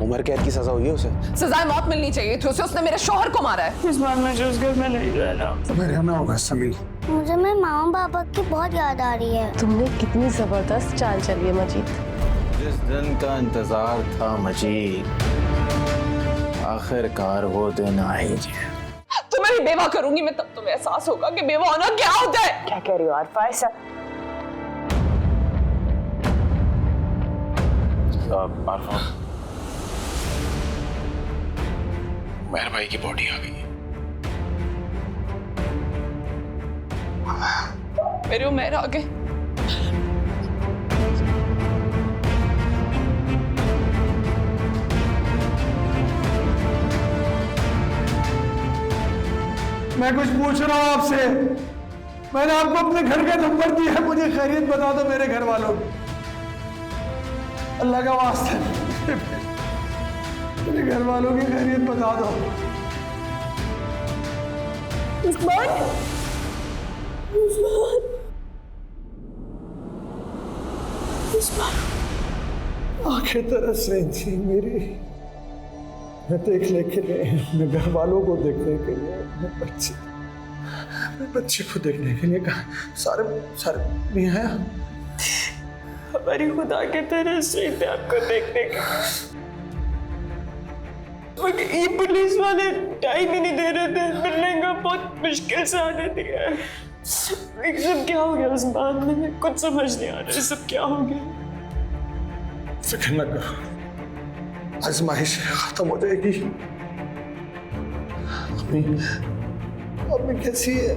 उम्र कैद की सजा हुई है उसे। सजाए मौत मिलनी चाहिए थी उसे, उसने मेरे शौहर को मारा है। इस बार मुझे उस घर में नहीं रहना। तुम्हें रहना होगा समीर। मुझे मेरे मामा पापा की बहुत याद आ रही है। तुमने कितनी जबरदस्त चाल चली है मजीद। जिस दिन का इंतजार था मजीद, आखिरकार वो दिन आ ही गया। तुम्हें भी बेवा करूंगी मैं, तब तुम्हें एहसास होगा कि बेवा होना क्या होता है। क्या कह रही हो आरफा? ऐसा आरफा, मेहर भाई की बॉडी आ गई है। मेरी उम्र आ गई। मैं कुछ पूछ रहा हूँ आपसे। मैंने आपको अपने घर का नंबर दिया है, मुझे खैरियत बता दो मेरे घर वालों की। अल्लाह का वास्ता है, मेरे घर वालों की खैरियत बता दो। आंखें तरस रही थी मेरी, मैं देखने के लिए, अपने घर वालों को देखने के लिए, अपने बच्चे को देखने के लिए कहा। सारे नहीं है। हमारी खुदा के तरस रही थी आपको देखने के। ये पुलिस वाले टाइम ही नहीं दे रहे थे मिलने का, बहुत मुश्किल से आने दिया। सब क्या हो गया उस बात में, कुछ समझ नहीं आ रहा। सब क्या हो गया? फिक्र न करो, आजमाइश खत्म हो जाएगी। अम्मी कैसी है?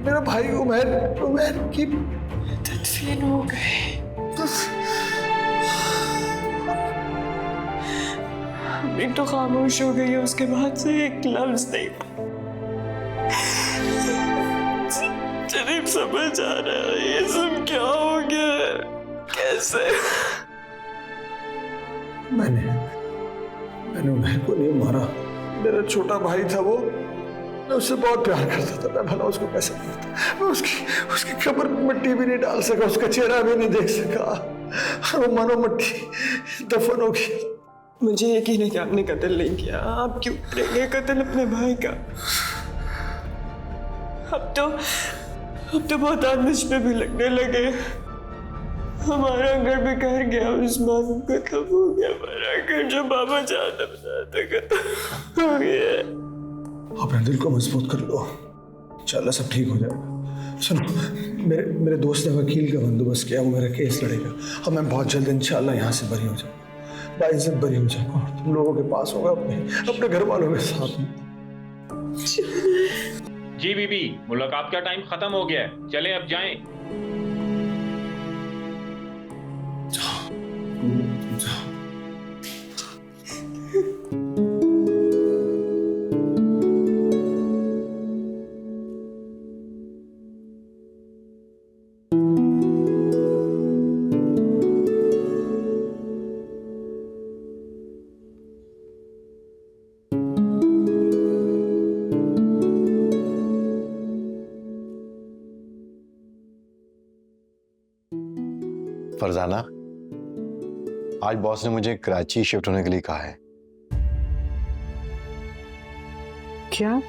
मेरा भाई उमैर की तदफीन हो गए। अम्मी तो खामोश हो गई है, उसके बाद से एक लफ्ज नहीं। शरीफ समझ आ रहा है ये सब क्या हो गया, कैसे? मैंने उमैर को नहीं मारा, मेरा छोटा भाई था वो, मैं उससे बहुत प्यार करता था। मैं भला उसको कैसे मारता? मैं उसकी कब्र में मिट्टी भी नहीं डाल सका, उसका चेहरा भी नहीं देख सका, वो मनो मिट्टी दफन हो गया। मुझे यकीन है कि आपने कत्ल नहीं किया। आप क्यों करेंगे कत्ल अपने भाई का? अब तो बहुत आदमी पे भी लगने लगे। हमारा घर भी घर गया, उस्मान खत्म हो गया। हमारा घर जो बाबा चाहता बनाता खत्म हो गया। अपने दिल को मजबूत कर लो, इंशाल्लाह सब ठीक हो जाएगा। सुनो, मेरे दोस्त ने वकील का बंदोबस्त किया, वो मेरा केस लड़ेगा और मैं बहुत जल्द इंशाल्लाह यहाँ से बरी हो जाऊंगा, बाइज्जत बरी हो जाऊंगा और तुम लोगों के पास होगा, अपने घर वालों के साथ में। जी बीबी, मुलाकात का टाइम खत्म हो गया है, चलें अब जाएं। जाओ। फरजाना, आज बॉस ने मुझे कराची शिफ्ट होने के लिए कहा है। क्या?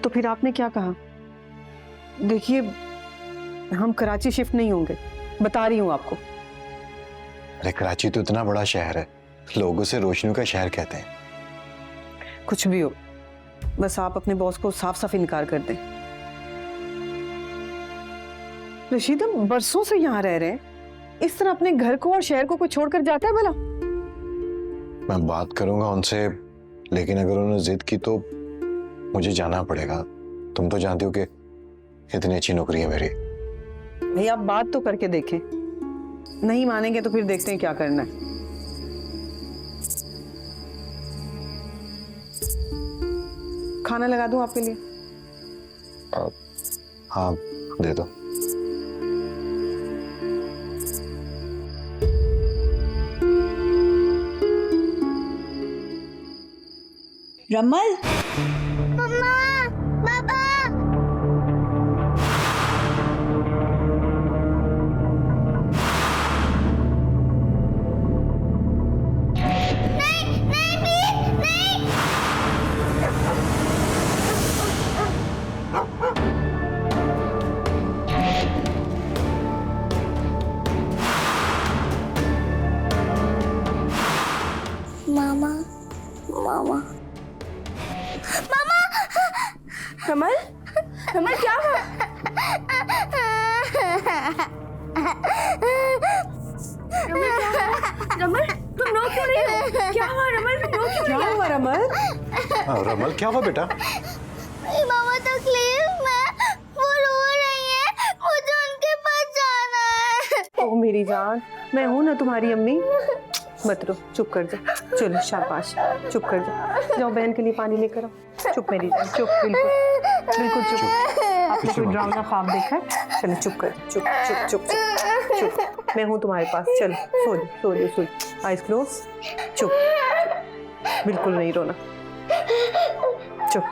तो फिर आपने क्या कहा? देखिए, हम कराची शिफ्ट नहीं होंगे, बता रही हूं आपको। अरे कराची तो इतना बड़ा शहर है, लोग उसे रोशनी का शहर कहते हैं। कुछ भी हो, बस आप अपने बॉस को साफ साफ इनकार कर दें। रशीद, हम बरसों से यहाँ रह रहे हैं, इस तरह अपने घर को और शहर को कोई छोड़कर जाता है भला? मैं बात करूंगा उनसे, लेकिन अगर उन्होंने जिद की तो मुझे जाना पड़ेगा। तुम तो जानती हो कि इतनी अच्छी नौकरी है मेरी। भाई आप बात तो करके देखें, नहीं मानेंगे तो फिर देखते हैं क्या करना है। खाना लगा दूं आपके लिए? हाँ, दे दो। रमल, मम्मा, पापा। मामा। रमल, रमल क्या हुआ? रमल तुम रो क्यों रही हो? क्या हुआ रमल? तुम रो क्यों रही हो? क्या हुआ रमल? रमल क्या हुआ बेटा? मामा तकलीफ में वो रो रही है, मुझे उनके पास जाना है। ओ मेरी जान, मैं हूं ना तुम्हारी अम्मी। मत रो, चुप कर जा। चलो शाबाश, चुप कर जा। जाओ बहन के लिए पानी लेकर आओ। चुप मेरी जान, चुप, बिल्कुल बिल्कुल चुप। आपने कोई ड्रावना ख्वाब देखा है? चलो चुप कर, चुप चुप चुप चुप चुप। मैं हूँ तुम्हारे पास। चलो सो जा, सो जा, सो जा। Eyes close. चुप, बिल्कुल नहीं रोना। चुप।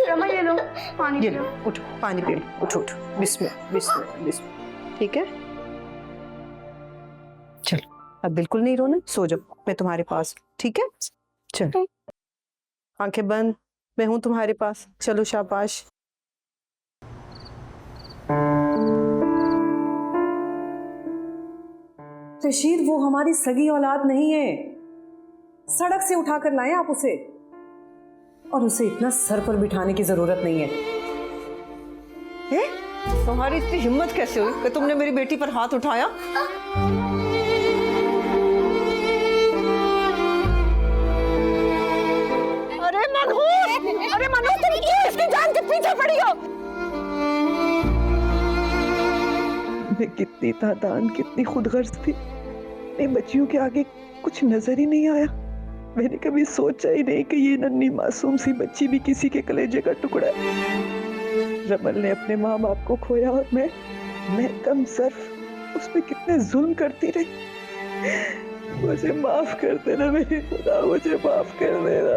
रमा ये लो पानी ये लो, उठो, पानी पी लो। उठो उठो, बिस्मिल्लाह बिस्मिल्लाह बिस्मिल्लाह। ठीक है, चलो अब बिल्कुल नहीं रोना। सो जाओ, मैं तुम्हारे पास। ठीक है, चलो आंखें बंद। मैं हूं तुम्हारे पास। चलो शाबाश। रशीद, वो हमारी सगी औलाद नहीं है। सड़क से उठाकर लाए आप उसे, और उसे इतना सर पर बिठाने की जरूरत नहीं है। तुम्हारी इतनी हिम्मत कैसे हुई कि तुमने मेरी बेटी पर हाथ उठाया? अरे मनहूस, अरे मनहूस, तुम क्यों इसकी जान के पीछे पड़ी हो? मैं कितनी नादान, कितनी खुदगर्ज थी। इन बच्चियों के आगे कुछ नजर ही नहीं आया। मैंने कभी सोचा ही नहीं कि ये नन्ही मासूम सी बच्ची भी किसी के कलेजे का टुकड़ा है। रमल ने अपने माँ बाप को खोया, और मैं कम सर्फ उस पे कितने जुल्म करती रही। मुझे माफ कर देना मेरी खुदा, मुझे माफ कर देना।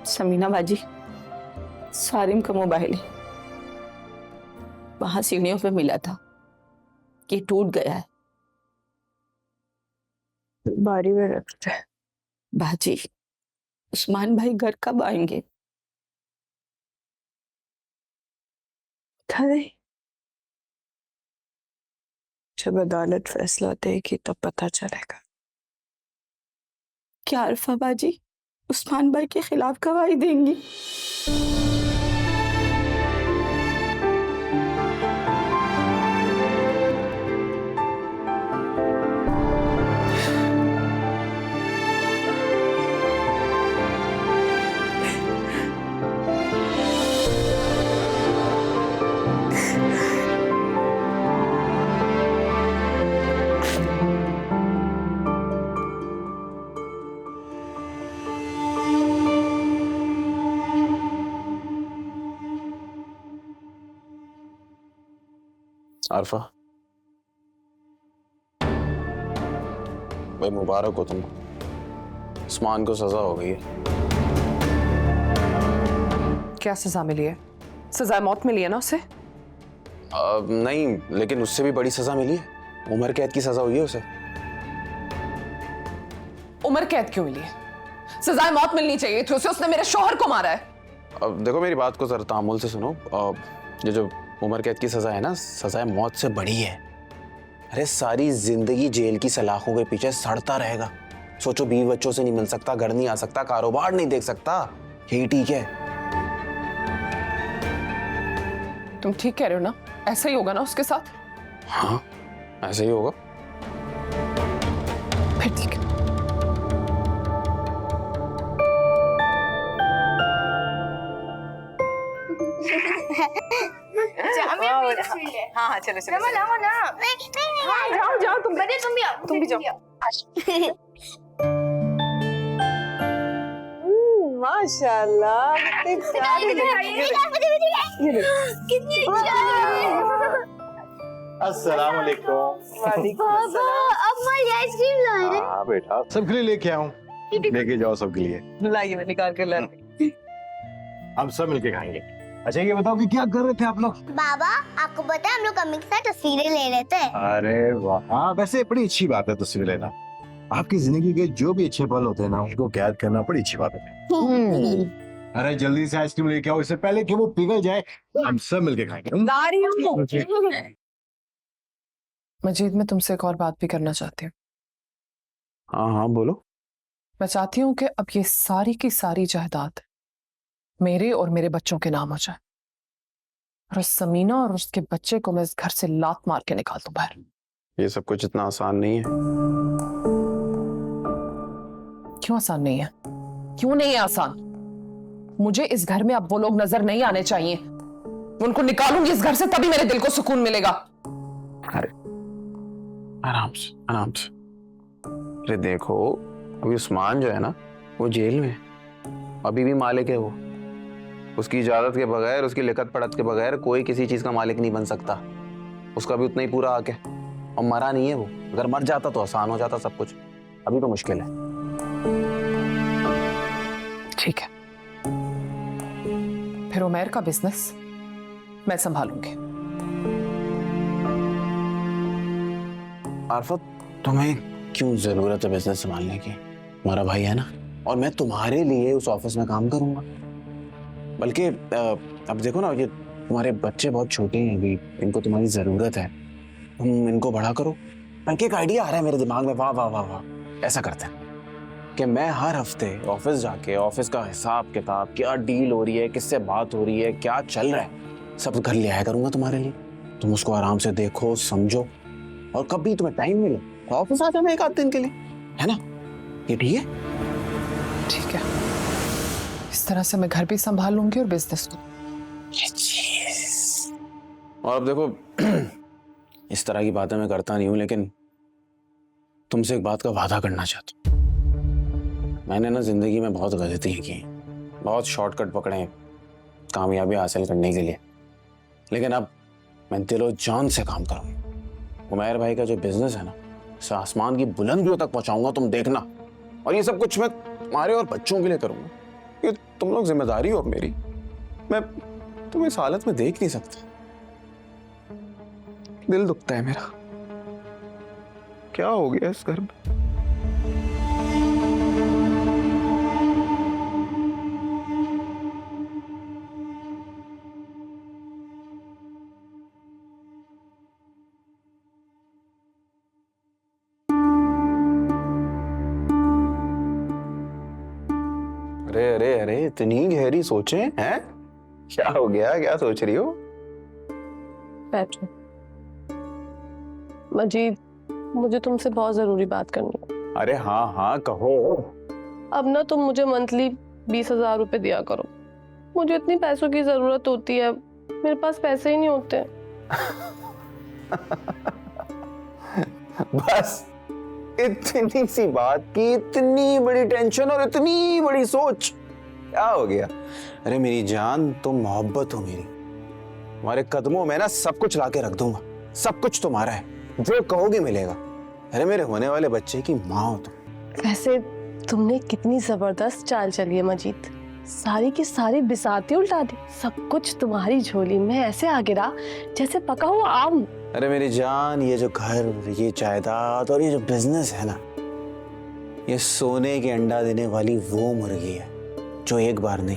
समीना बाजी, सारिम का मोबाइल है, वहां सीढ़ियों पे मिला था कि टूट गया है। बारी में रखते हैं। बाजी, उस्मान भाई घर कब आएंगे? पता नहीं, जब अदालत फैसला देगी तो पता चलेगा। क्या अरफा बाजी उस्मान भाई के खिलाफ गवाही देंगी? आरफा, भाई मुबारक हो तुमको, उस्मान को सजा हो गई है। क्या सजा मिली है? सजा मौत मिली है ना उसे? नहीं, लेकिन उससे भी बड़ी सजा मिली है। उम्र कैद की सजा हुई है उसे। उम्र कैद क्यों मिली है? सजा मौत मिलनी चाहिए थी उसे, उसने मेरे शौहर को मारा है। अब देखो मेरी बात को जरा तामुल से सुनो। ये जो उम्र कैद की सजा है ना, सजा मौत से बड़ी है। अरे सारी जिंदगी जेल की सलाखों के पीछे सड़ता रहेगा। सोचो, बीवी बच्चों से नहीं मिल सकता, घर नहीं आ सकता, कारोबार नहीं देख सकता। यही ठीक है? तुम ठीक कह रहे हो ना? ऐसा ही होगा ना उसके साथ? हाँ, ऐसा ही होगा। फिर ठीक है। हाँ हाँ चलो चलो। नहीं, जाओ जाओ, तुम तुम भी जाओ। माशाल्लाह, कितनी प्यारी लगी। कितनी अस्सलाम वालेकुम। पापा अम्मा ये आइसक्रीम लाए हैं। हाँ बेटा, सबके लिए लेके आऊं। लेके जाओ सबके लिए। लाइए, मैं निकाल कर लाती। हम सब मिलके खाएंगे। अच्छा ये बताओ कि क्या कर रहे थे आप लोग? बाबा आपको पता है हम लोग अम्मी के साथ तस्वीरें ले रहे थे। अरे वाह, हाँ वैसे बड़ी अच्छी बात है तस्वीर लेना। आपकी जिंदगी के जो भी अच्छे पल होते हैं ना, उनको कैद करना बड़ी अच्छी बात है। अरे जल्दी से आइसक्रीम लेके आओ, इससे पहले कि वो पिघल जाए। हम सब मिलके खाएंगे। मजीद, मैं तुमसे एक और बात भी करना चाहती हूँ। हाँ हाँ बोलो। मैं चाहती हूँ कि अब ये सारी की सारी जायदाद मेरे और मेरे बच्चों के नाम हो जाए, और उस समीना और उसके बच्चे को मैं इस घर से लात मार के निकाल दूं बाहर। ये सब कुछ इतना आसान नहीं है। क्यों आसान नहीं है? क्यों नहीं है आसान? मुझे इस घर में अब वो लोग नजर नहीं आने चाहिए। उनको निकालूंगी इस घर से, तभी मेरे दिल को सुकून मिलेगा। अरे आराम से आराम से। अरे देखो, अभी उस्मान जो है ना, वो जेल में है। अभी भी मालिक है वो। उसकी इजाजत के बगैर, उसकी लिखत पढ़त के बगैर कोई किसी चीज का मालिक नहीं बन सकता। उसका भी उतना ही पूरा हक है। और मरा नहीं है वो। अगर मर जाता तो आसान हो जाता सब कुछ। अभी तो मुश्किल है। ठीक है, फिर उमैर का बिजनेस मैं संभालूंगी। आरफत, तुम्हें क्यों जरूरत है बिजनेस संभालने की? हमारा भाई है ना, और मैं तुम्हारे लिए उस ऑफिस में काम करूंगा। बल्कि अब देखो ना, ये तुम्हारे बच्चे बहुत छोटे हैं अभी, इनको तुम्हारी जरूरत है। तुम इनको बड़ा करो। बल्कि एक आइडिया आ रहा है मेरे दिमाग में। वाह वाह वाह वाह। ऐसा करते हैं कि मैं हर हफ्ते ऑफिस जाके ऑफिस का हिसाब किताब, क्या डील हो रही है, किससे बात हो रही है, क्या चल रहा है, सब घर ले आया करूंगा तुम्हारे लिए। तुम उसको आराम से देखो, समझो, और कभी तुम्हें टाइम मिले तो ऑफिस आ जाना एक आध दिन के लिए, है ना? ये ठीक है? ठीक है, इस तरह से मैं घर भी संभाल लूंगी और बिजनेस को। और अब देखो, इस तरह की बातें मैं करता नहीं हूं, लेकिन तुमसे एक बात का वादा करना चाहता हूं। मैंने ना जिंदगी में बहुत गलतियां की, बहुत शॉर्टकट पकड़े कामयाबी हासिल करने के लिए, लेकिन अब मैं दिलो जान से काम करूंगा। उमैर भाई का जो बिजनेस है ना, इसे आसमान की बुलंदियों तक पहुंचाऊंगा, तुम देखना। और ये सब कुछ मैं तुम्हारे और बच्चों के लिए करूंगा। ये तुम लोग जिम्मेदारी हो मेरी। मैं तुम्हें इस हालत में देख नहीं सकता। दिल दुखता है मेरा। क्या हो गया इस घर में? अरे अरे अरे, इतनी गहरी सोचें हैं? क्या हो गया? क्या सोच रही हो? बैठो। मजीद, मुझे तुमसे बहुत जरूरी बात करनी है। अरे हाँ हाँ कहो। अब ना तुम मुझे मंथली 20,000 रुपए दिया करो। मुझे इतनी पैसों की जरूरत होती है, मेरे पास पैसे ही नहीं होते। बस इतनी सी बात की इतनी बड़ी टेंशन और इतनी बड़ी सोच? क्या हो गया? अरे मेरी जान, तुम मोहब्बत हो मेरी। तुम्हारे कदमों में ना सब कुछ लाके रख दूंगा। सब कुछ तुम्हारा है, जो कहोगे मिलेगा। अरे मेरे होने वाले बच्चे की माँ हो तुम। वैसे तुमने कितनी जबरदस्त चाल चली है मजीद। सारी की सारी बिसाती उल्टा दी। सब कुछ तुम्हारी झोली में ऐसे आ गिरा जैसे पका हुआ आम। अरे मेरी जान, ये जो घर, ये जायदाद और ये जो बिजनेस है ना, ये सोने के अंडा देने वाली वो मुर्गी है जो एक बार नहीं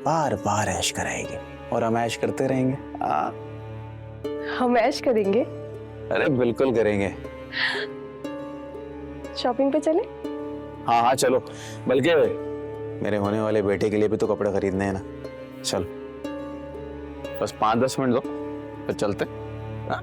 बार बार ऐश कराएगी, और हम ऐश करते रहेंगे। हम ऐश करेंगे? अरे बिल्कुल करेंगे। शॉपिंग पे चले? हाँ हाँ चलो। बल्कि मेरे होने वाले बेटे के लिए भी तो कपड़े खरीदने हैं ना। चलो, बस 5-10 मिनट दो, फिर चलते। हाँ?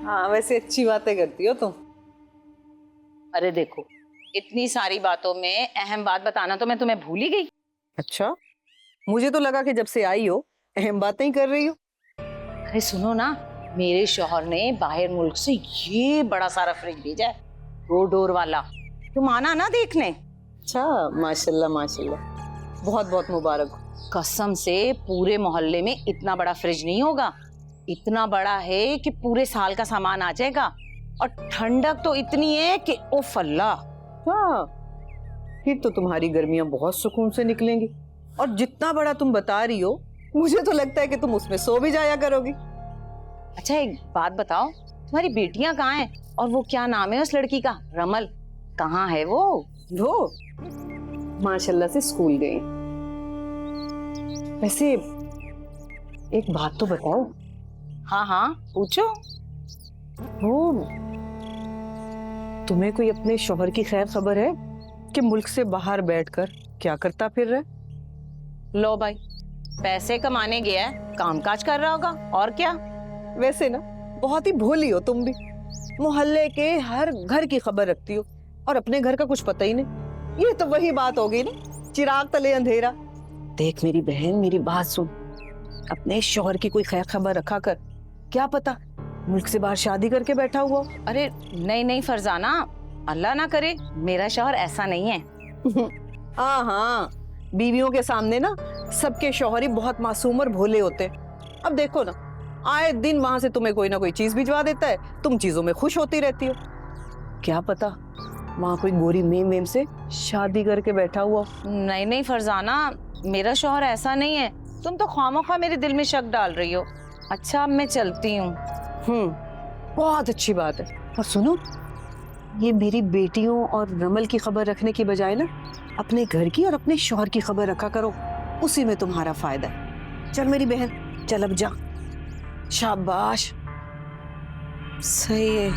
हाँ, वैसे अच्छी बातें करती हो तुम। अरे देखो, इतनी सारी बातों में अहम बात बताना तो मैं तुम्हें भूल ही गई। अच्छा, मुझे तो लगा कि जब से आई हो अहम बातें ही कर रही हो। अरे सुनो ना, मेरे शौहर ने बाहर मुल्क से ये बड़ा सारा फ्रिज भेजा है, 2 डोर वाला। तुम आना ना देखने। अच्छा, माशाल्लाह माशाल्लाह, बहुत बहुत मुबारक हो। कसम से पूरे मोहल्ले में इतना बड़ा फ्रिज नहीं होगा। इतना बड़ा है कि पूरे साल का सामान आ जाएगा, और ठंडक तो इतनी है कि उफ अल्लाह। हाँ, फिर तो तुम्हारी गर्मियां बहुत सुकून से निकलेंगी। और जितना बड़ा तुम बता रही हो, मुझे तो लगता है कि तुम उसमें सो भी जाया करोगी। अच्छा एक बात बताओ, तुम्हारी बेटियां कहाँ हैं? और वो क्या नाम है उस लड़की का? रमल, कहाँ है वो? वो माशाल्लाह से स्कूल गई। वैसे एक बात तो बताओ। हाँ हाँ पूछो। वो तुम्हें कोई अपने शौहर की खैर खबर है कि मुल्क से बाहर बैठकर क्या करता फिर रहा? लो भाई, पैसे कमाने गया है, कामकाज कर रहा होगा और क्या। वैसे ना बहुत ही भोली हो तुम भी। मोहल्ले के हर घर की खबर रखती हो और अपने घर का कुछ पता ही नहीं। ये तो वही बात हो गई ना, चिराग तले अंधेरा। देख मेरी बहन, मेरी बात सुन, अपने शौहर की कोई खैर खबर रखा कर। क्या पता मुल्क से बाहर शादी करके बैठा हुआ। अरे नहीं नहीं फरजाना, अल्लाह ना करे, मेरा शौहर ऐसा नहीं है। हाँ हाँ, बीवियों के सामने ना सबके शौहर ही बहुत मासूम और भोले होते हैं। अब देखो ना, आए दिन वहां से तुम्हें कोई ना कोई चीज भिजवा देता है, तुम चीजों में खुश होती रहती हो। क्या पता वहां कोई गोरी मेम से शादी करके बैठा हुआ। नहीं नहीं फरजाना, मेरा शौहर ऐसा नहीं है। तुम तो ख्वामोख्वाह मेरे दिल में शक डाल रही हो। अच्छा अब मैं चलती हूँ। बहुत अच्छी बात है। और सुनो, ये मेरी बेटियों और रमल की खबर रखने की बजाय ना अपने घर की और अपने शौहर की खबर रखा करो, उसी में तुम्हारा फायदा है। चल मेरी बहन, चल अब जा। शाबाश, सही है।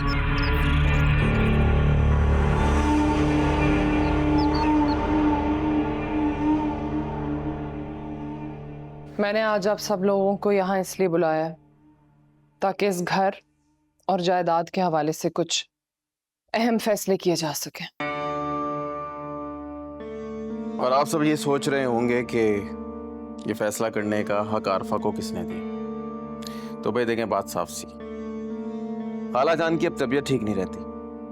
मैंने आज आप सब लोगों को यहाँ इसलिए बुलाया है ताकि इस घर और जायदाद के हवाले से कुछ अहम फैसले किए जा सके। और आप सब ये सोच रहे होंगे कि ये फैसला करने का हक आरफा को किसने दिया। तो भाई देखें, बात साफ सी, खाला जान की अब तबीयत ठीक नहीं रहती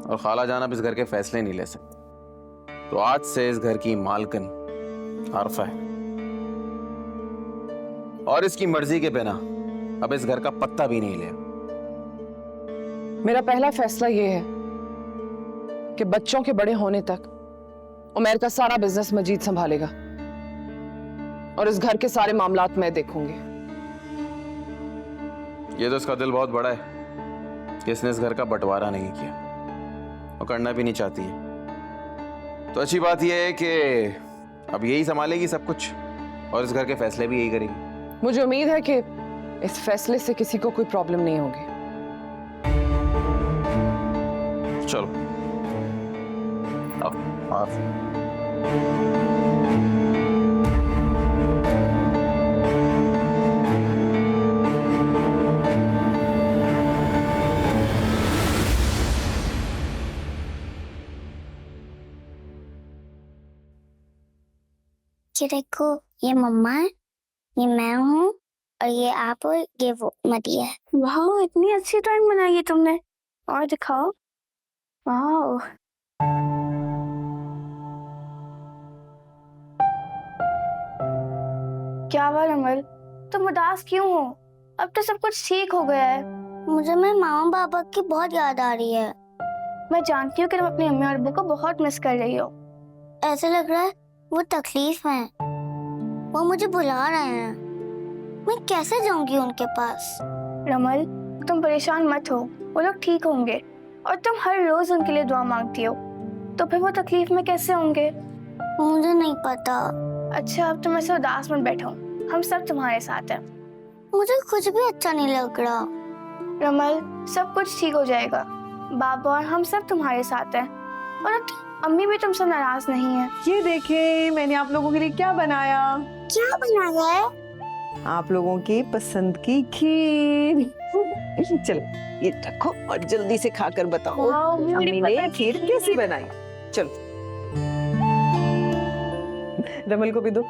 और खाला जान अब इस घर के फैसले नहीं ले सकते। तो आज से इस घर की मालकिन आरफा है और इसकी मर्जी के बिना अब इस घर का पत्ता भी नहीं लिया। मेरा पहला फैसला ये है कि बच्चों के बड़े होने तक उमैर का सारा बिजनेस मजीद संभालेगा और इस घर के सारे मामलात मैं देखूंगी। ये तो इसका दिल बहुत बड़ा है कि इसने इस घर का बंटवारा नहीं किया और करना भी नहीं चाहती है। तो अच्छी बात यह है कि अब यही संभालेगी सब कुछ और इस घर के फैसले भी यही करेगी। मुझे उम्मीद है कि इस फैसले से किसी को कोई प्रॉब्लम नहीं होगी। चलो ये देखो, ये मम्मा है, ये मैं हूँ, और ये आप, और ये वो मदिया है। वाह, इतनी अच्छी ड्राइंग बनाई है तुमने। और दिखाओ। वाह, क्या हुआ रमल, तुम उदास क्यों हो? अब तो सब कुछ ठीक हो गया है। मुझे मेरे मामा पापा की बहुत याद आ रही है। मैं जानती हूँ कि तुम अपनी अम्मी और अब्बू को बहुत मिस कर रही हो। ऐसे लग रहा है वो तकलीफ में, वो मुझे बुला रहे हैं। मैं कैसे जाऊंगी उनके पास? रमल, तुम परेशान मत हो, वो लोग ठीक होंगे। और तुम हर रोज उनके लिए दुआ मांगती हो, तो फिर वो तकलीफ में कैसे होंगे? मुझे नहीं पता। अच्छा, अब तुम ऐसे उदास मत बैठो, हम सब तुम्हारे साथ हैं। मुझे कुछ भी अच्छा नहीं लग रहा। रमल, सब कुछ ठीक हो जाएगा। बाबा और हम सब तुम्हारे साथ हैं, और अब अम्मी भी तुमसे नाराज नहीं है। ये देखें, मैंने आप लोगों के लिए क्या बनाया। क्या बनाया है? आप लोगों की पसंद की खीर। चलो ये रखो और जल्दी से खाकर बताओ अम्मी ने खीर कैसी बनाई। चलो रमल को भी दो।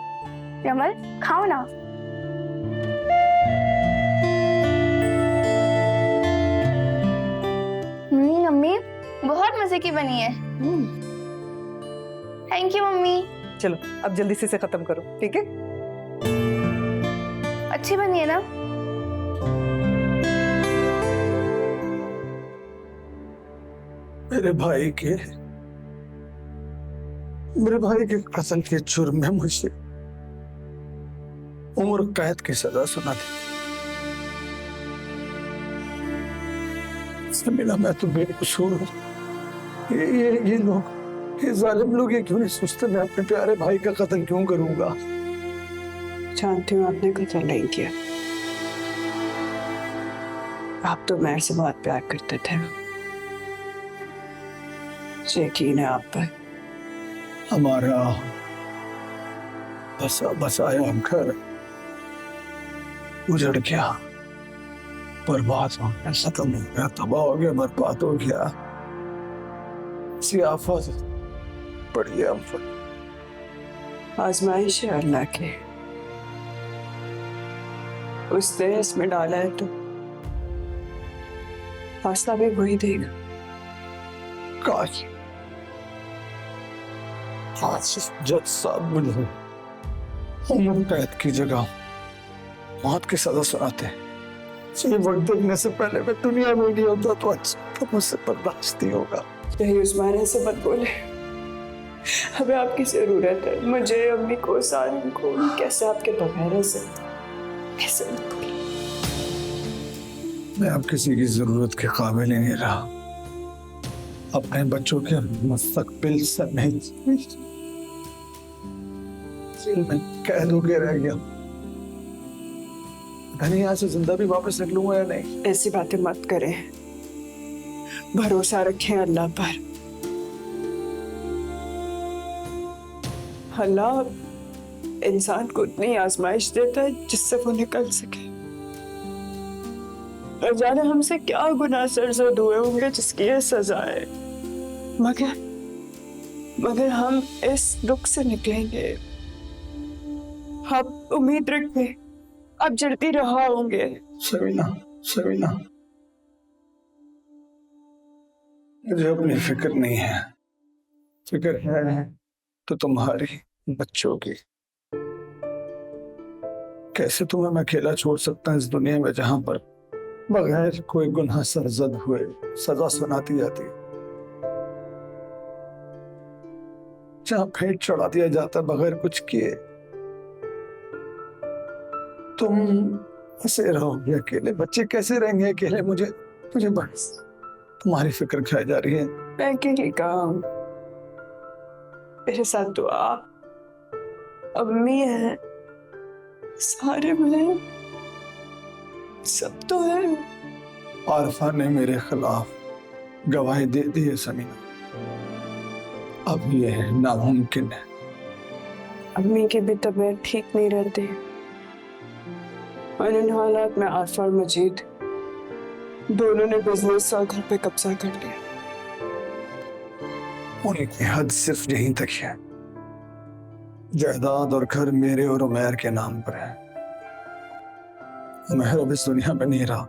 रमल खाओ ना। मम्मी बहुत मजे की बनी है। Thank you mummy. चलो अब जल्दी से इसे खत्म करो, ठीक है? अच्छी बनी है ना? मेरे भाई के कत्ल के जुर्म में मुझे उम्र कैद की सजा सुना दी। समीना, मैं तो बेकसूर हूँ। ये लोग, ये जालिम लोग, ये क्यों नहीं सोचते मैं अपने प्यारे भाई का कत्ल क्यों करूंगा? जानती हूँ आपने कत्ल नहीं किया। आप तो मेरे से बहुत प्यार करते थे, यकीन है आप पर। हमारा बसाया घर उजड़ गया, बर्बाद हो गया, खत्म हो गया, तबाह हो गया, बर्बाद हो गया। सियाफत पड़ी है हम पर। आजमाइश है अल्लाह के, उसने इसमें डाला है तो फासला भी वही देगा। काश जज साहब मुझे उम्र कैद की जगह मौत की सजा सुनाते। ये वक्त देखने से पहले मैं दुनिया में नहीं होता तो अच्छा, तो मुझसे बर्दाश्त नहीं होगा। यही उस्मान ऐसे मत बोले, हमें आपकी जरूरत है, मुझे, अम्मी को, सारिन को। कैसे आपके बगैर है ऐसे मत बोले। मैं अब किसी की जरूरत के काबिल ही नहीं रहा। अपने बच्चों के मुस्तकबिल से नहीं, मैं कैद होके रह गया। मैंने यहाँ से जिंदा भी वापस निकलूंगा या नहीं? ऐसी बातें मत करें, भरोसा रखें अल्लाह पर। अल्लाह इंसान को उतनी आजमाइश देता है जिससे वो निकल सके। और जाने हमसे क्या गुनाह सरजद हुए होंगे जिसकी ये सजा है, मगर हम इस दुख से निकलेंगे। आप उम्मीद रखें, आप जल्दी रहा होंगे। समीना, मुझे अपनी फिक्र नहीं है। फिक्र है तो तुम्हारी, बच्चों की। कैसे तुम्हें मैं अकेला छोड़ सकता हूँ इस दुनिया में जहां पर बगैर कोई गुनाह सरजद हुए सजा सुनाती जाती है, जहां भेंट चढ़ा दिया जाता है बगैर कुछ किए। तुम ऐसे रहोगे अकेले, बच्चे कैसे रहेंगे अकेले? मुझे बस तुम्हारी फिक्र खाई जा रही है। मैं अकेली कहाँ हूँ? मेरे साथ तो आप, अम्मी है, सारे मिले, सब तो है। आरफा ने मेरे खिलाफ गवाही दे दी है समीना, अब ये नामुमकिन है। अम्मी की भी तबीयत ठीक नहीं रहती और इन हालात में आरफा और मजीद दोनों ने बिजनेस और घर पे कब्जा कर लिया। उनकी हद सिर्फ यहीं तक है। जायदाद और घर मेरे और उमैर के नाम पर है। उमैर अब इस दुनिया में नहीं रहा,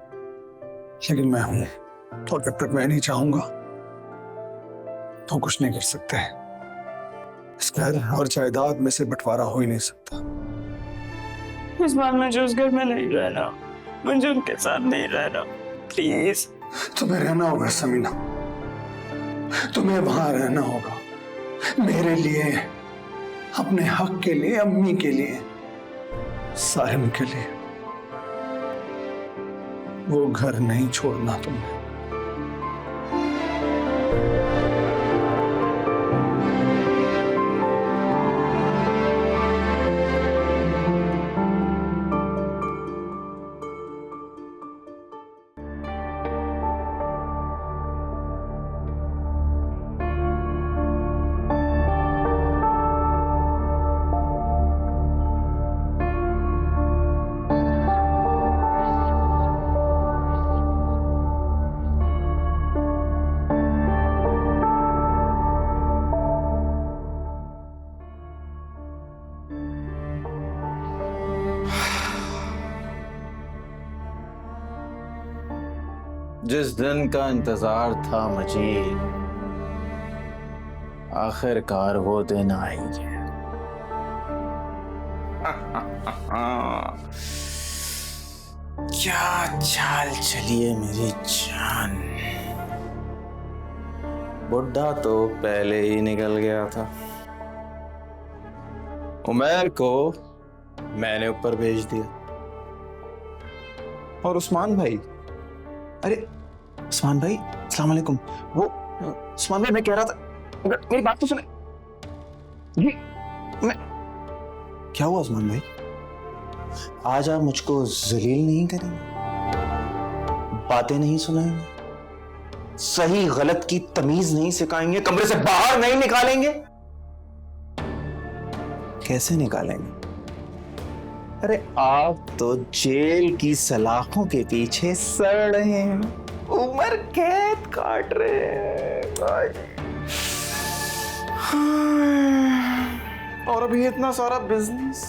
लेकिन मैं हूं, और जब तक मैं नहीं चाहूंगा तो कुछ नहीं कर सकते। इस घर और जायदाद में से बंटवारा हो ही नहीं सकता। इस बार मुझे उस घर में नहीं रहना, मुझे उनके साथ नहीं रहना, प्लीज। तुम्हें रहना होगा समीना, तुम्हें वहां रहना होगा, मेरे लिए, अपने हक के लिए, अम्मी के लिए, सारिन के लिए। वो घर नहीं छोड़ना तुम्हें। जिस दिन का इंतजार था मजीद, आखिरकार वो दिन आ ही गया। क्या चाल चली है मेरी जान। बुढ़ा तो पहले ही निकल गया था। उमर को मैंने ऊपर भेज दिया। और उस्मान भाई, अरे उस्मान भाई अस्सलाम वालेकुम। वो उस्मान भाई, मैं कह रहा था, मेरी बात तो सुने। मैं क्या हुआ उस्मान भाई? आज आप मुझको जलील नहीं करेंगे, बातें नहीं सुनाएंगे, सही गलत की तमीज नहीं सिखाएंगे, कमरे से बाहर नहीं निकालेंगे? कैसे निकालेंगे? अरे आप तो जेल की सलाखों के पीछे सड़ रहे हैं, उम्र कैद काट रहे हैं भाई। और अभी इतना सारा बिजनेस,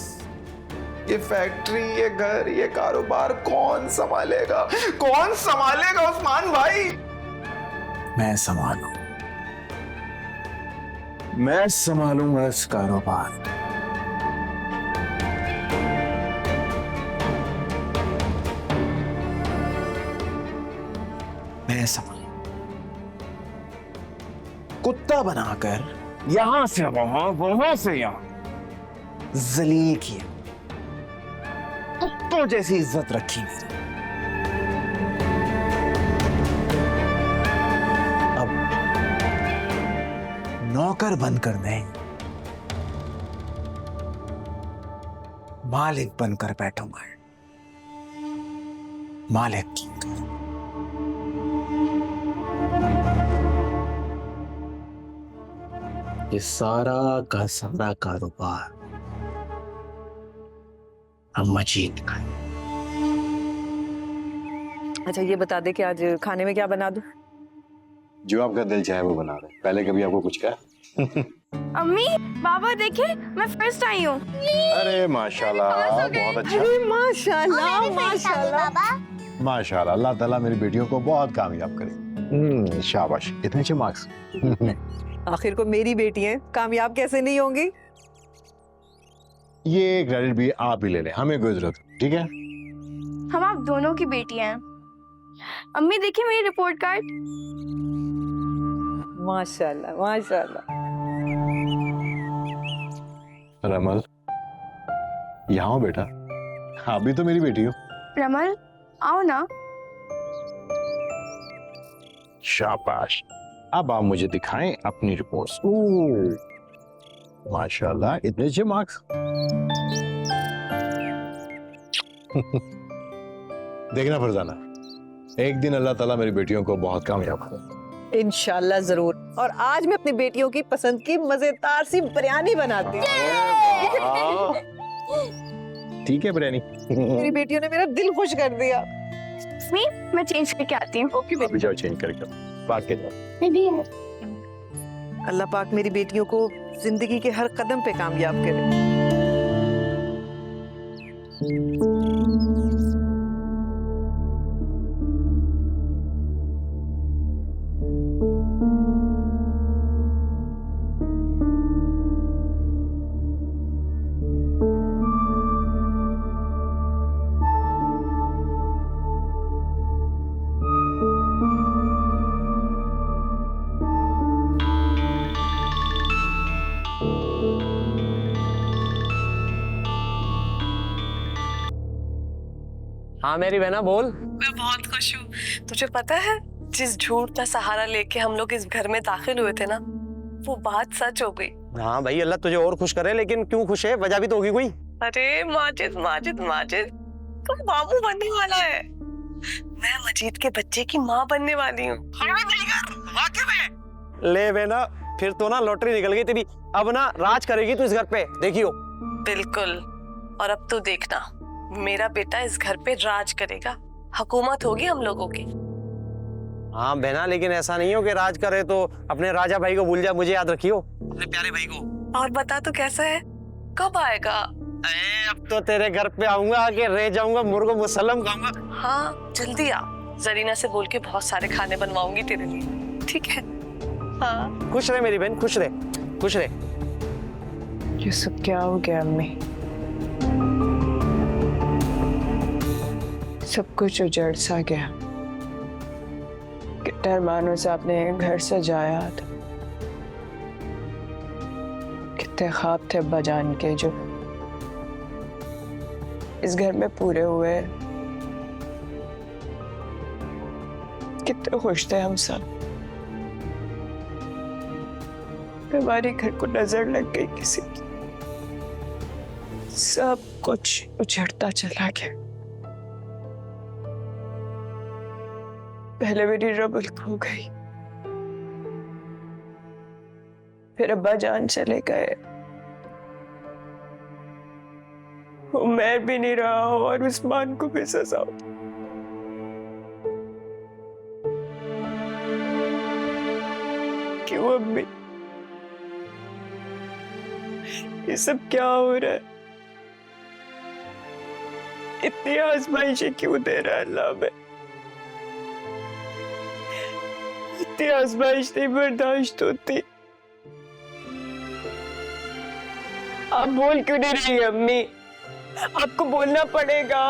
ये फैक्ट्री, ये घर, ये कारोबार कौन संभालेगा? कौन संभालेगा उस्मान भाई? मैं संभालूं, मैं संभालूंगा इस कारोबार। मैं संभालूं, कुत्ता बनाकर यहां से वहां, वहां से यहां जलील किया, कुत्तों जैसी इज्जत रखी मेरी। अब नौकर बनकर नहीं, मालिक बनकर बैठूंगा, मालिक की। ये सारा का सारा कारोबार अब मजीद का है। अच्छा ये बता दे कि आज खाने में क्या बना दूं? जो आपका दिल चाहे वो बना दे। पहले कभी आपको कुछ कहा? अम्मी, बाबा देखे, मैं फर्स्ट आई हूँ। अरे माशाल्लाह, बहुत अच्छा। अरे माशाल्लाह, माशाल्लाह। माशाल्लाह, अल्लाह ताला मेरी बेटियों को बहुत कामयाब करे। शाबाश, इतने अच्छे मार्क्स। आखिर को मेरी बेटी है, कामयाब कैसे नहीं होंगी? ये क्रेडिट भी आप ही ले लें, हमें कोई जरूरत नहीं, ठीक है? हम आप दोनों की बेटी हैं। अम्मी देखिए मेरी रिपोर्ट कार्ड। माशाल्लाह, माशाल्लाह। रमल, यहाँ हो बेटा, आप भी तो मेरी बेटी हो। रमल, आओ ना। शाबाश, अब आप मुझे दिखाएं अपनी रिपोर्ट्स। माशाल्लाह, इतने अच्छे मार्क्स। देखना फरजाना, एक दिन अल्लाह ताला मेरी बेटियों को बहुत कामयाब करेगा। इंशाल्लाह जरूर। और आज मैं अपनी बेटियों की पसंद की मजेदार सी बिरयानी बनाती हूँ। ठीक है बिरयानी। मेरी बेटियों ने मेरा दिल खुश कर दिया। मैं चेंज करके आती हूँ। ओके बेटी। अभी जाओ चेंज करके बात के जाओ। अल्लाह पाक मेरी बेटियों को जिंदगी के हर कदम पे कामयाब करे। हाँ मेरी बहना बोल। मैं बहुत खुश हूँ। तुझे पता है जिस झूठ का सहारा लेके हम लोग इस घर में दाखिल हुए थे ना, वो बात सच हो गई। हाँ भाई, अल्लाह तुझे और खुश करे, लेकिन क्यों खुश है? वजह भी तो होगी कोई। अरे माजिद माजिद माजिद, तुम बाबू बनने वाला है। मैं मजीद के बच्चे की माँ बनने वाली हूँ। ले बहना, फिर तो ना लॉटरी निकल गई तेरी। अब ना राज करेगी तू इस घर पे, देखियो। बिल्कुल। और अब तो देखना, मेरा बेटा इस घर पे राज करेगा, हुकूमत होगी हम लोगों की। हाँ बहना, लेकिन ऐसा नहीं हो कि राज करे तो अपने राजा भाई को भूल जा, मुझे याद रखियो, अपने प्यारे भाई को। और बता तो कैसा है, कब आएगा? अब तो तेरे घर पे आऊंगा, आके रह जाऊंगा, मुर्गो मुसल्लम खाऊंगा। हाँ जल्दी आ, जरीना से बोल के बहुत सारे खाने बनवाऊंगी तेरे लिए, ठीक है? हाँ। खुश रहे मेरी बहन, खुश रहे, खुश रहे। ये सब क्या हो गया अम्मी? सब कुछ उजड़ सा गया। कितने अरमानों से आपने घर सजाया था, कितने ख्वाब थे अब्बा जान के जो इस घर में पूरे हुए। कितने खुश थे हम सब। हमारे घर को नजर लग गई किसी की, सब कुछ उजड़ता चला गया। पहले मेरी रबुल खो गई, फिर अब्बा जान चले गए, उमर भी नहीं रहा और उस्मान को भी सजा। क्यों अम्मी, ये सब क्या हो रहा है? इतनी आजमाइशें क्यों दे रहा है अल्लाह में? इतनी आजमाइश नहीं बर्दाश्त होती। आप बोल क्यों नहीं रही अम्मी? आपको बोलना पड़ेगा।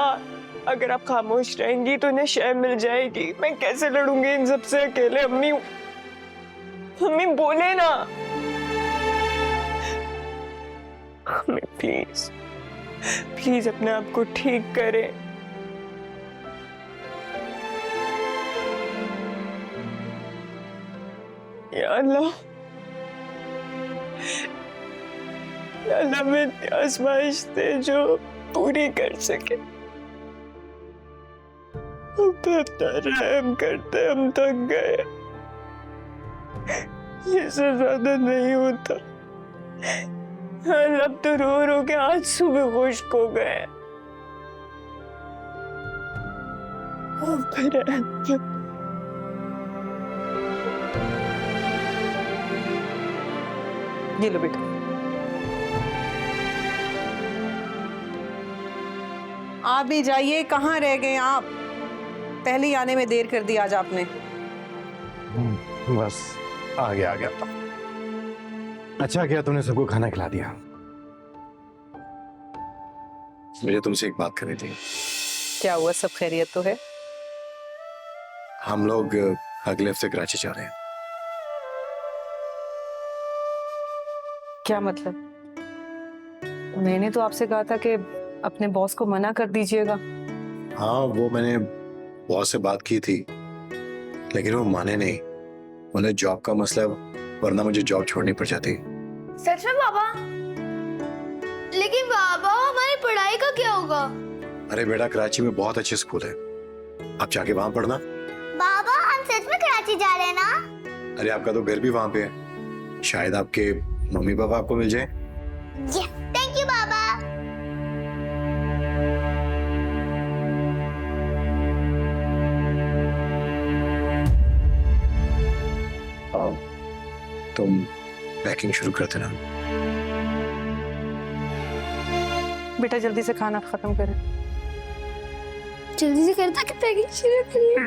अगर आप खामोश रहेंगी तो उन्हें शय मिल जाएगी। मैं कैसे लड़ूंगी इन सबसे अकेले? अम्मी, अम्मी बोले ना। अम्मी प्लीज, प्लीज अपने आप को ठीक करें। या अल्लाह, या अल्लाह में आजमाइश दे जो पूरी कर सके। हम तो इतना रहम करते, हम थक गए। ये से ज्यादा नहीं होता। अब तो रो रो के आंसू भी खुश्क हो गए। ये लो बेटा। आप भी जाइए, कहाँ रह गए आप? पहले ही आने में देर कर दी आज आपने। बस आ गया अच्छा किया तुमने सबको खाना खिला दिया। मुझे तुमसे एक बात करनी थी। क्या हुआ, सब खैरियत तो है? हम लोग अगले हफ्ते कराची जा रहे हैं। क्या मतलब? मैंने तो आपसे कहा था कि अपने बॉस को मना कर दीजिएगा। हाँ, वो मैंने बॉस से बात की थी, लेकिन वो माने नहीं। बोले जॉब का मसला है, वरना मुझे जॉब छोड़नी पड़ जाती। सच में पापा? लेकिन पापा हमारी पढ़ाई का क्या होगा? अरे बेटा, कराची में बहुत अच्छे स्कूल है, आप जाके वहां पढ़ना। बाबा हम सच में कराची जा रहे हैं ना? अरे आपका तो घर भी वहां पे है, शायद आपके मम्मी पापा आपको मिल जाए। थैंक यू बाबा। तुम पैकिंग शुरू कर देना। बेटा जल्दी से खाना खत्म करें। जल्दी से करता कि पैकिंग शुरू करिए।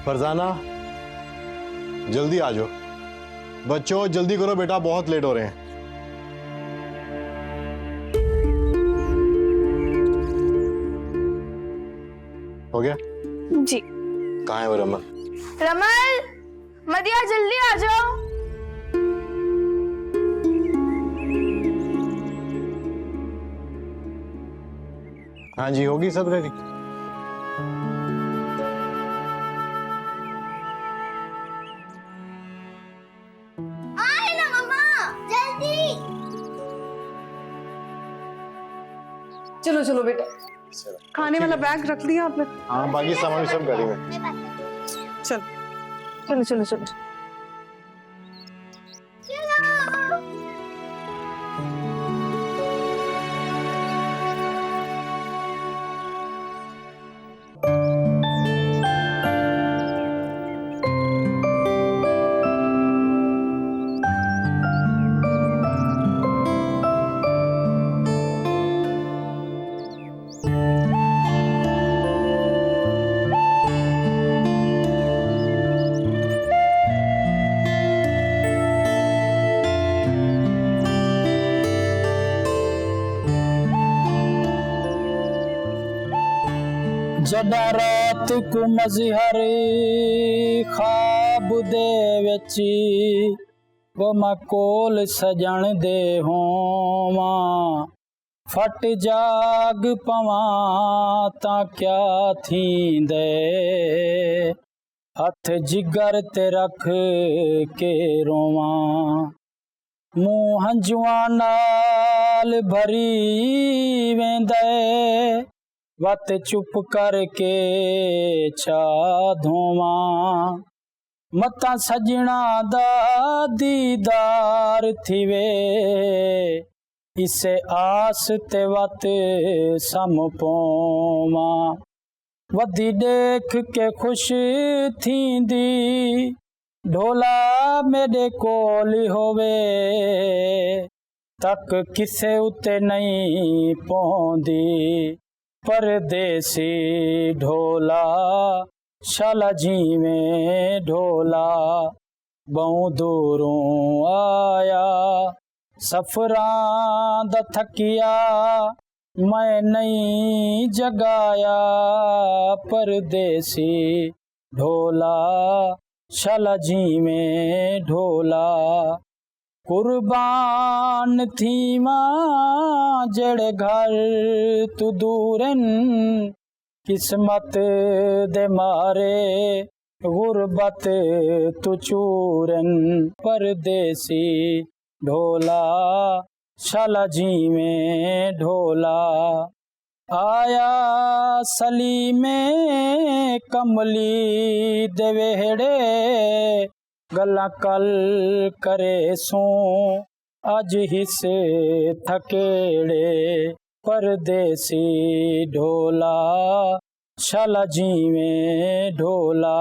फरजाना जल्दी आ जाओ। बच्चों जल्दी करो बेटा, बहुत लेट हो रहे हैं। हो गया जी। कहाँ है वो रमन? रमल, मदिया जल्दी आ जाओ। हाँ जी, होगी सब रेडी। आए ना मम्मा, जल्दी। चलो चलो बेटा, खाने वाला बैग रख लिया आपने? हाँ, बाकी सामान सब गाड़ी में। चलो चलो चलो चलो। जदा रात को मजहर खाब दे विच वो मैं कोल सजण दे होवा फट जाग पवा ता क्या थींदे हथ जिगर ते रख के रोवा मुंह हंजुआं नाल भरी वेंदे वत चुप करके छा धोवा मता सजना दा दीदार थीवे इसे आस ते वत सम पोवा वधी देख के खुश थींदी ढोला मेरे कोल होवे तक किसे उते नहीं पौंदी परदेसी ढोला शाला जीवें ढोला बहु दूरों आया सफरां दा थकिया मैं नहीं जगाया परदेसी ढोला शाला जीवें ढोला कुर्बान थी मां जड़े घर तू दूरन किस्मत दे मारे गुरबत तू चूरन परदेसी ढोला शाला जीवें ढोला आया सली में कमली दे वेहड़े गल्ला कल करे सो अज हिस्से थकेड़े परदेसी ढोला शाला जीवें ढोला।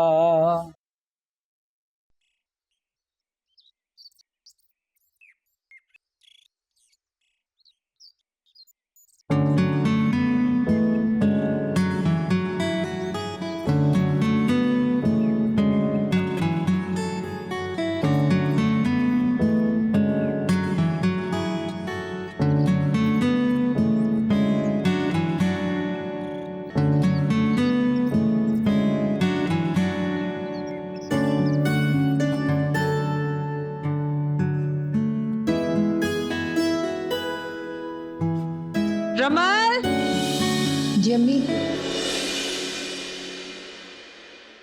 रमल जी अम्मी।